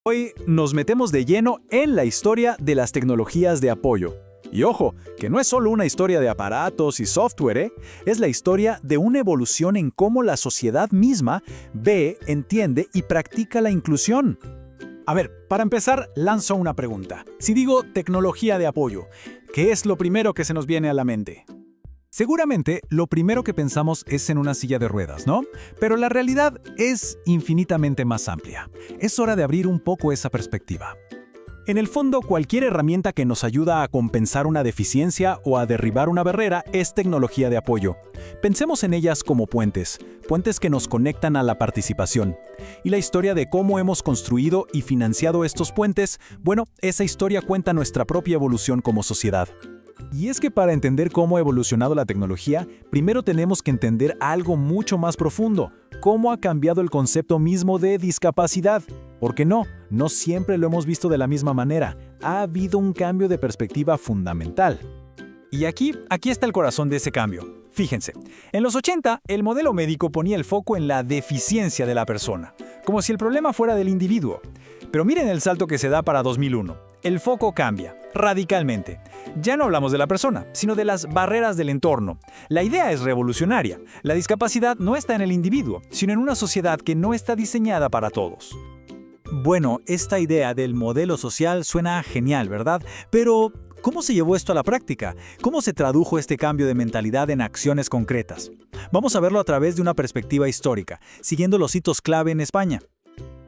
Hoy nos metemos de lleno en la historia de las tecnologías de apoyo. Y ojo, que no es solo una historia de aparatos y software, es la historia de una evolución en cómo la sociedad misma ve, entiende y practica la inclusión. A ver, para empezar, lanzo una pregunta. Si digo tecnología de apoyo, ¿qué es lo primero que se nos viene a la mente? Seguramente, lo primero que pensamos es en una silla de ruedas, ¿no? Pero la realidad es infinitamente más amplia. Es hora de abrir un poco esa perspectiva. En el fondo, cualquier herramienta que nos ayuda a compensar una deficiencia o a derribar una barrera es tecnología de apoyo. Pensemos en ellas como puentes que nos conectan a la participación. Y la historia de cómo hemos construido y financiado estos puentes, bueno, esa historia cuenta nuestra propia evolución como sociedad. Y es que para entender cómo ha evolucionado la tecnología, primero tenemos que entender algo mucho más profundo: cómo ha cambiado el concepto mismo de discapacidad. Porque no siempre lo hemos visto de la misma manera. Ha habido un cambio de perspectiva fundamental. Y aquí está el corazón de ese cambio. Fíjense, en los 80, el modelo médico ponía el foco en la deficiencia de la persona, como si el problema fuera del individuo. Pero miren el salto que se da para 2001. El foco cambia, radicalmente. Ya no hablamos de la persona, sino de las barreras del entorno. La idea es revolucionaria. La discapacidad no está en el individuo, sino en una sociedad que no está diseñada para todos. Bueno, esta idea del modelo social suena genial, ¿verdad? Pero ¿cómo se llevó esto a la práctica? ¿Cómo se tradujo este cambio de mentalidad en acciones concretas? Vamos a verlo a través de una perspectiva histórica, siguiendo los hitos clave en España.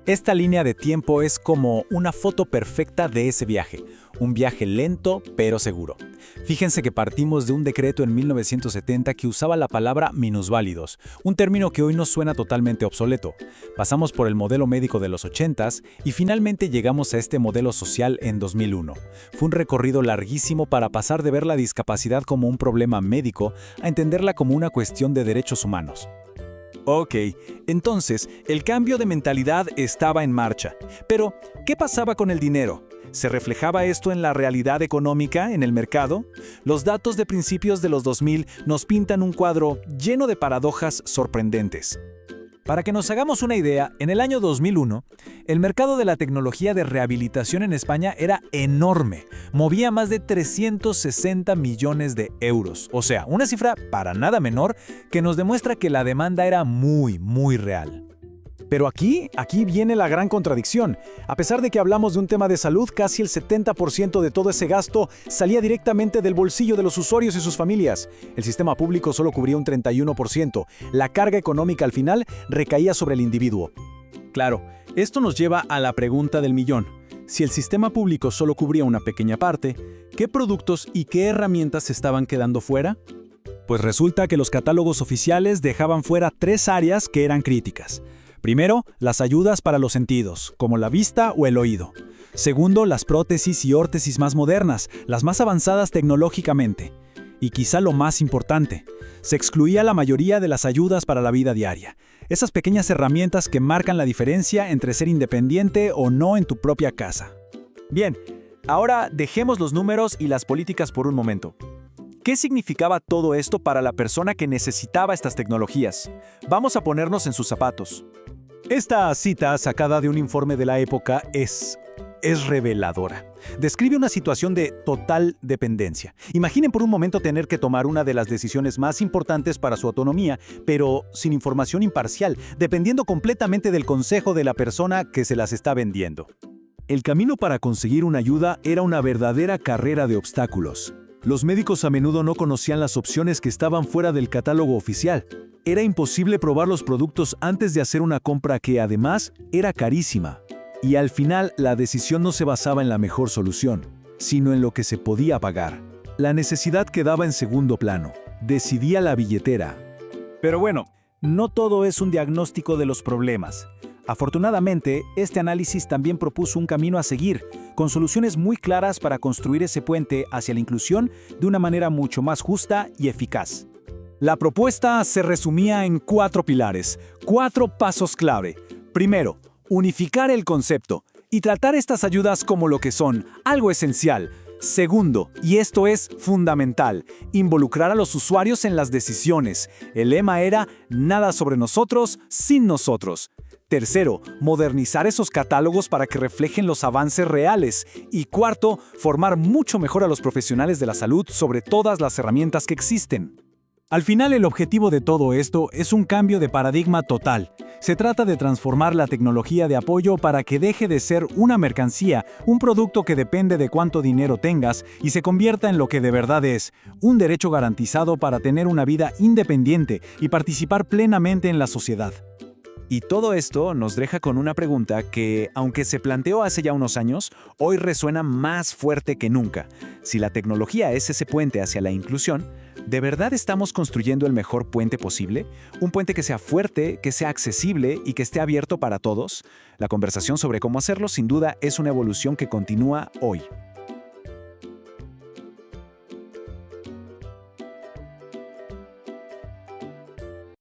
Esta línea de tiempo es como una foto perfecta de ese viaje, un viaje lento pero seguro. Fíjense que partimos de un decreto en 1970 que usaba la palabra minusválidos, un término que hoy nos suena totalmente obsoleto. Pasamos por el modelo médico de los 80s y finalmente llegamos a este modelo social en 2001. Fue un recorrido larguísimo para pasar de ver la discapacidad como un problema médico a entenderla como una cuestión de derechos humanos. Ok, entonces, el cambio de mentalidad estaba en marcha. Pero, ¿qué pasaba con el dinero? ¿Se reflejaba esto en la realidad económica, en el mercado? Los datos de principios de los 2000 nos pintan un cuadro lleno de paradojas sorprendentes. Para que nos hagamos una idea, en el año 2001, el mercado de la tecnología de rehabilitación en España era enorme. Movía más de 360 millones de euros. O sea, una cifra para nada menor que nos demuestra que la demanda era muy real. Pero aquí viene la gran contradicción. A pesar de que hablamos de un tema de salud, casi el 70% de todo ese gasto salía directamente del bolsillo de los usuarios y sus familias. El sistema público solo cubría un 31%. La carga económica al final recaía sobre el individuo. Claro, esto nos lleva a la pregunta del millón. Si el sistema público solo cubría una pequeña parte, ¿qué productos y qué herramientas estaban quedando fuera? Pues resulta que los catálogos oficiales dejaban fuera 3 áreas que eran críticas. Primero, las ayudas para los sentidos, como la vista o el oído. Segundo, las prótesis y órtesis más modernas, las más avanzadas tecnológicamente. Y quizá lo más importante, se excluía la mayoría de las ayudas para la vida diaria. Esas pequeñas herramientas que marcan la diferencia entre ser independiente o no en tu propia casa. Bien, ahora dejemos los números y las políticas por un momento. ¿Qué significaba todo esto para la persona que necesitaba estas tecnologías? Vamos a ponernos en sus zapatos. Esta cita, sacada de un informe de la época, es reveladora. Describe una situación de total dependencia. Imaginen por un momento tener que tomar una de las decisiones más importantes para su autonomía, pero sin información imparcial, dependiendo completamente del consejo de la persona que se las está vendiendo. El camino para conseguir una ayuda era una verdadera carrera de obstáculos. Los médicos a menudo no conocían las opciones que estaban fuera del catálogo oficial. Era imposible probar los productos antes de hacer una compra que, además, era carísima. Y al final, la decisión no se basaba en la mejor solución, sino en lo que se podía pagar. La necesidad quedaba en segundo plano. Decidía la billetera. Pero bueno, no todo es un diagnóstico de los problemas. Afortunadamente, este análisis también propuso un camino a seguir, con soluciones muy claras para construir ese puente hacia la inclusión de una manera mucho más justa y eficaz. La propuesta se resumía en 4 pilares, 4 pasos clave. Primero, unificar el concepto y tratar estas ayudas como lo que son, algo esencial. Segundo, y esto es fundamental, involucrar a los usuarios en las decisiones. El lema era nada sobre nosotros sin nosotros. Tercero, modernizar esos catálogos para que reflejen los avances reales. Y cuarto, formar mucho mejor a los profesionales de la salud sobre todas las herramientas que existen. Al final, el objetivo de todo esto es un cambio de paradigma total. Se trata de transformar la tecnología de apoyo para que deje de ser una mercancía, un producto que depende de cuánto dinero tengas, y se convierta en lo que de verdad es, un derecho garantizado para tener una vida independiente y participar plenamente en la sociedad. Y todo esto nos deja con una pregunta que, aunque se planteó hace ya unos años, hoy resuena más fuerte que nunca. Si la tecnología es ese puente hacia la inclusión, ¿de verdad estamos construyendo el mejor puente posible? ¿Un puente que sea fuerte, que sea accesible y que esté abierto para todos? La conversación sobre cómo hacerlo, sin duda, es una evolución que continúa hoy.